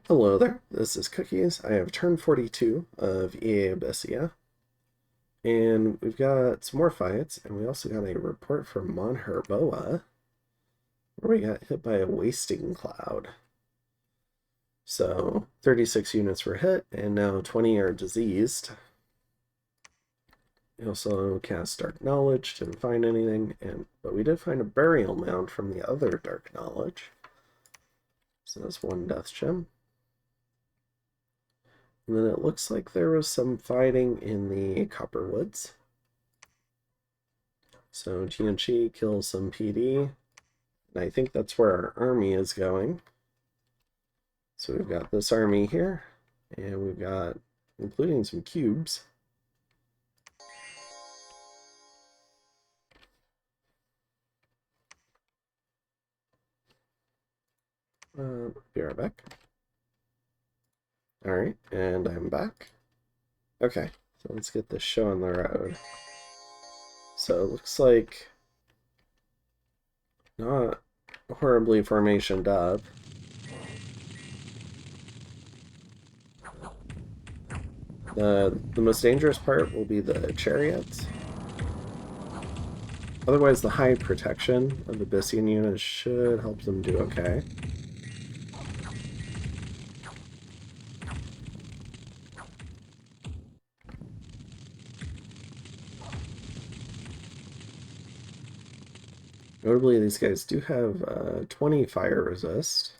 Hello there, this is Cookies. I have turn 42 of EA Abysia, and we've got some more fights, and we also got a report from Mon Herboa, where we got hit by a wasting cloud. So 36 units were hit, and now 20 are diseased. We also cast Dark Knowledge, didn't find anything, but we did find a burial mound from the other Dark Knowledge. So that's one death gem. And then it looks like there was some fighting in the Copperwoods. So TNG kills some PD. And I think that's where our army is going. So we've got this army here. And we've got, including some cubes. Be right back. Alright, and I'm back. Okay, so let's get this show on the road. So it looks like not horribly formationed up. The most dangerous part will be the chariots. Otherwise, the high protection of the Abyssian units should help them do okay. Notably, these guys do have 20 fire resist.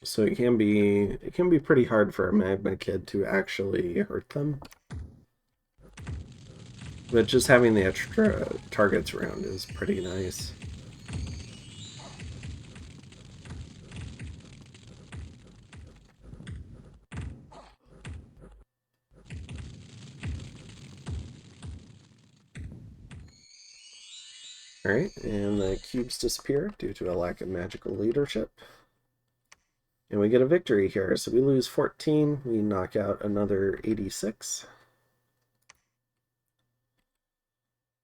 So it can be pretty hard for a magma kid to actually hurt them. But just having the extra targets around is pretty nice. Alright, and the cubes disappear due to a lack of magical leadership. And we get a victory here. So we lose 14, we knock out another 86.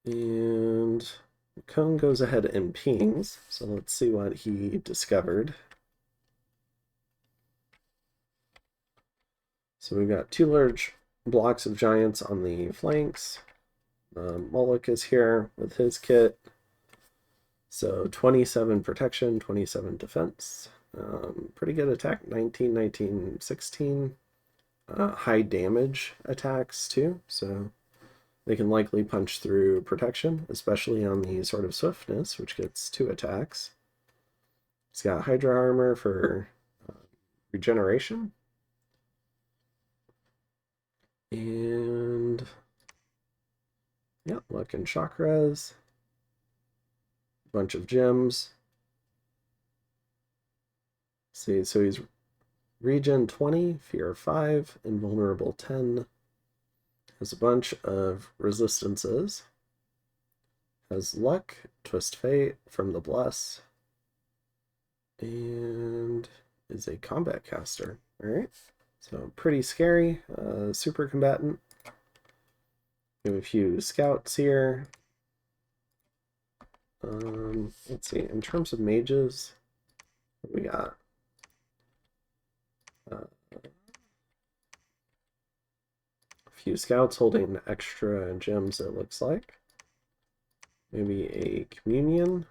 And Cone goes ahead and pings. So let's see what he discovered. So we've got 2 large blocks of giants on the flanks. Moloch is here with his kit. So 27 protection, 27 defense. Pretty good attack, 19, 19, 16. High damage attacks too, so they can likely punch through protection, especially on the Sword of Swiftness, which gets 2 attacks. It's got Hydra armor for regeneration. And yeah, luck and chakras. Bunch of gems. See, so he's regen 20, fear 5, invulnerable 10. Has a bunch of resistances. Has luck, twist fate from the bless. And is a combat caster. Alright. So pretty scary. Super combatant. We have a few scouts here. Let's see, in terms of mages, what we got? A few scouts holding extra gems, it looks like. Maybe a communion.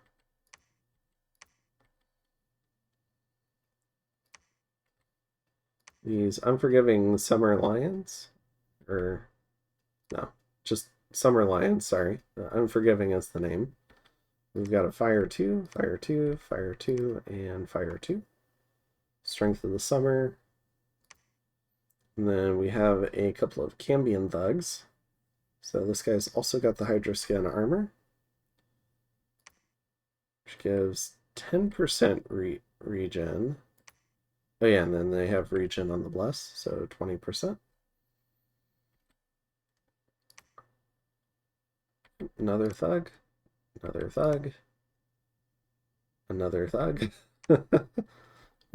These unforgiving summer lions, or no, just summer lions, sorry. Unforgiving is the name. We've got a fire 2, fire 2, fire 2, and fire 2. Strength of the summer. And then we have a couple of Cambion thugs. So this guy's also got the Hydra skin armor, which gives 10% regen. Oh yeah, and then they have regen on the bless, so 20%. Another thug. Another thug. Another thug.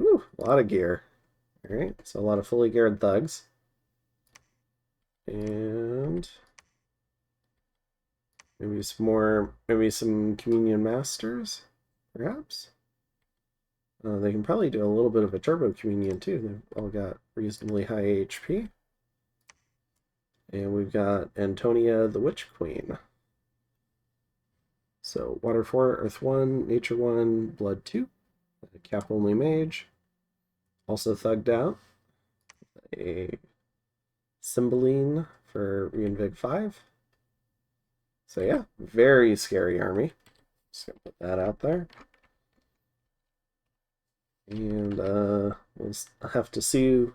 Ooh, a lot of gear. Alright, so a lot of fully geared thugs. And maybe some more, maybe some Communion Masters. perhaps. They can probably do a little bit of a turbo communion too. They've all got reasonably high HP. And we've got Antonia the Witch Queen. So Water 4, Earth 1, Nature 1, Blood 2. A cap only mage. Also thugged out. A Cymbeline for Reinvig 5. So yeah, very scary army. Just gonna put that out there. And we'll have to see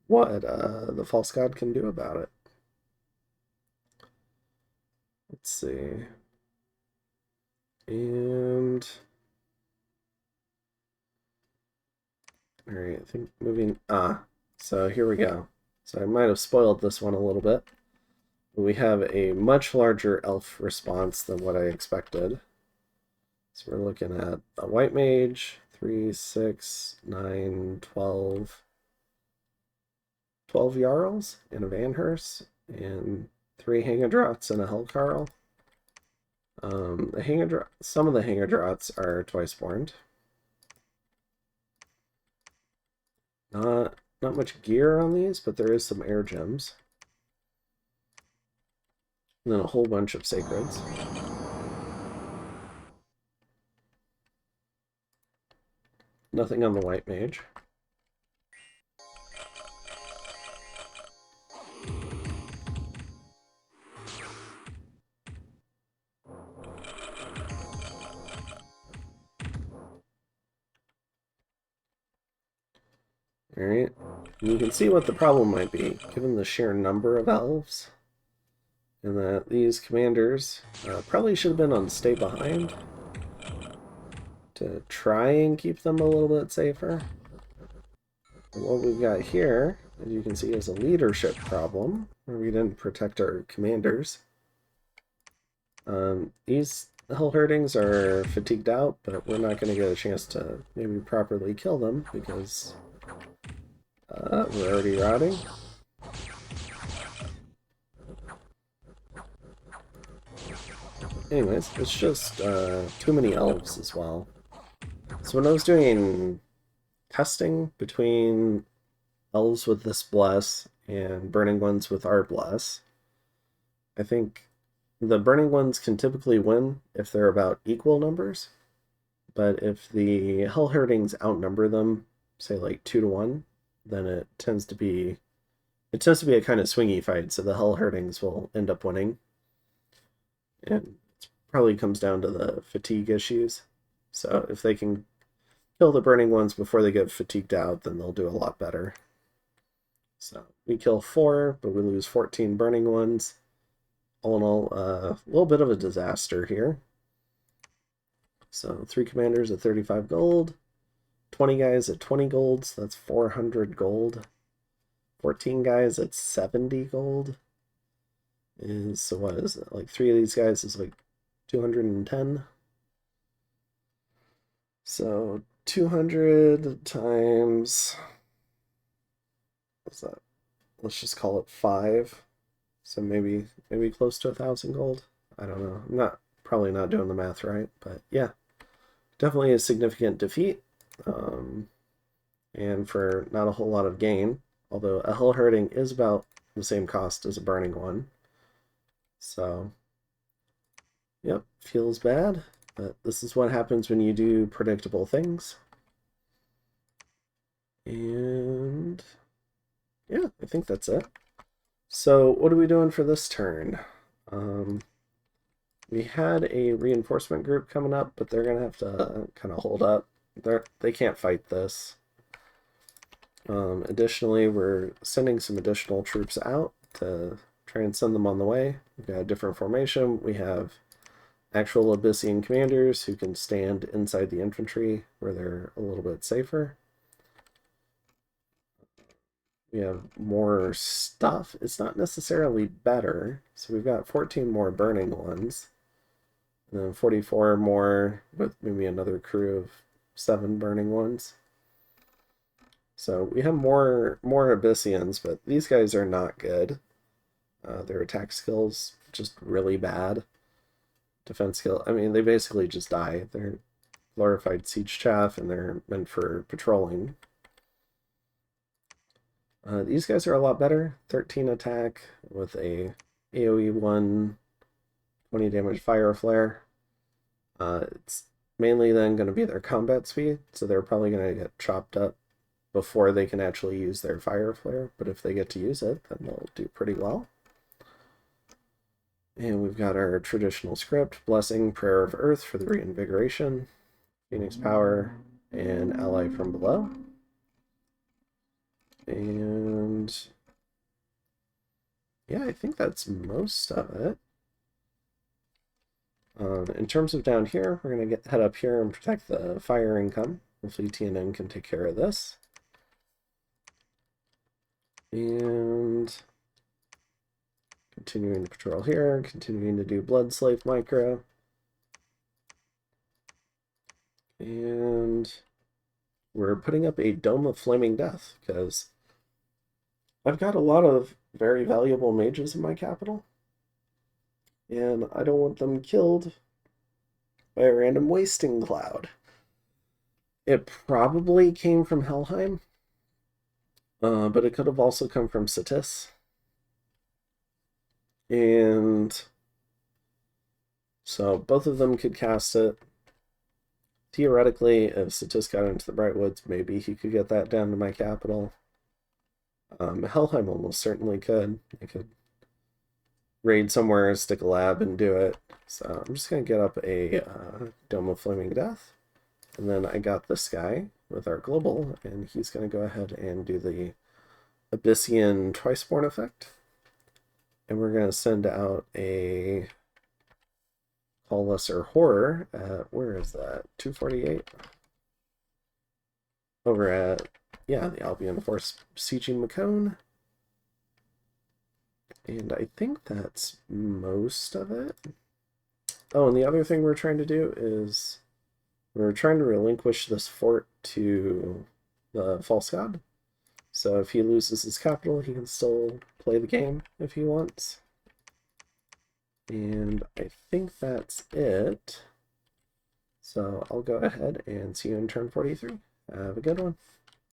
what the False God can do about it. Let's see. And all right, I think moving. So here we go. So I might have spoiled this one a little bit. We have a much larger elf response than what I expected. So we're looking at a white mage, 3, 6, 9, 12. 12 Jarls and a Vanhurst, and 3 Hangedrots and a Hellcarl. Some of the Hangedrots are twice-born. Not much gear on these, but there is some air gems. And then a whole bunch of sacreds. Nothing on the white mage. Alright, you can see what the problem might be, given the sheer number of elves, and that these commanders probably should have been on Stay Behind to try and keep them a little bit safer. And what we've got here, as you can see, is a leadership problem, where we didn't protect our commanders. These Hellherdings are fatigued out, but we're not going to get a chance to maybe properly kill them, because we're already rotting. Anyways, it's just too many elves as well. So when I was doing testing between elves with this bless and burning ones with our bless, I think the burning ones can typically win if they're about equal numbers. But if the Hellherdings outnumber them, say like 2 to 1, then it tends to be a kind of swingy fight, so the Hellherdings will end up winning. And it probably comes down to the fatigue issues. So if they can kill the burning ones before they get fatigued out, then they'll do a lot better. So we kill 4, but we lose 14 burning ones. All in all, a little bit of a disaster here. So 3 commanders at 35 gold. 20 guys at 20 gold, so that's 400 gold. 14 guys at 70 gold. So what is it? Like 3 of these guys is like 210. So 200 times, what's that? Let's just call it 5. So maybe close to 1,000 gold. I don't know. I'm probably not doing the math right, but yeah, definitely a significant defeat. And for not a whole lot of gain, although a Hellherding is about the same cost as a burning one. So, yep, feels bad, but this is what happens when you do predictable things. And yeah, I think that's it. So what are we doing for this turn? We had a reinforcement group coming up, but they're going to have to kind of hold up. They can't fight this. Additionally, we're sending some additional troops out to try and send them on the way. We've got a different formation. We have actual Abyssian commanders who can stand inside the infantry where they're a little bit safer. We have more stuff. It's not necessarily better. So we've got 14 more burning ones. And then 44 more with maybe another crew of 7 burning ones. So we have more Abyssians, but these guys are not good. Their attack skills just really bad. Defense skill, I mean, they basically just die. glorified siege chaff, and they're meant for patrolling. These guys are a lot better. 13 attack with a AoE 1, 20 damage fire flare. It's mainly then going to be their combat speed, so they're probably going to get chopped up before they can actually use their fire flare, but if they get to use it, then they'll do pretty well. And we've got our traditional script, Blessing, Prayer of Earth for the reinvigoration, Phoenix Power, and Ally from Below. And yeah, I think that's most of it. In terms of down here, we're going to head up here and protect the fire income. Hopefully TNN can take care of this. And continuing to patrol here, continuing to do Blood Slave Micro. And we're putting up a Dome of Flaming Death, because I've got a lot of very valuable mages in my capital, and I don't want them killed by a random wasting cloud. It probably came from Helheim, but it could have also come from Satis. And so both of them could cast it. Theoretically, if Satis got into the Brightwoods, maybe he could get that down to my capital. Helheim almost certainly could. I could raid somewhere, stick a lab, and do it. So I'm just going to get up a Dome of Flaming Death. And then I got this guy with our global, and he's going to go ahead and do the Abyssian Twiceborn effect. And we're going to send out a Call Lesser Horror at, where is that? 248? Over at, yeah, the Albion Force sieging Macone. And I think that's most of it. Oh, and the other thing we're trying to do is we're trying to relinquish this fort to the False God. So if he loses his capital, he can still play the game if he wants. And I think that's it. So I'll go ahead and see you in turn 43. Have a good one.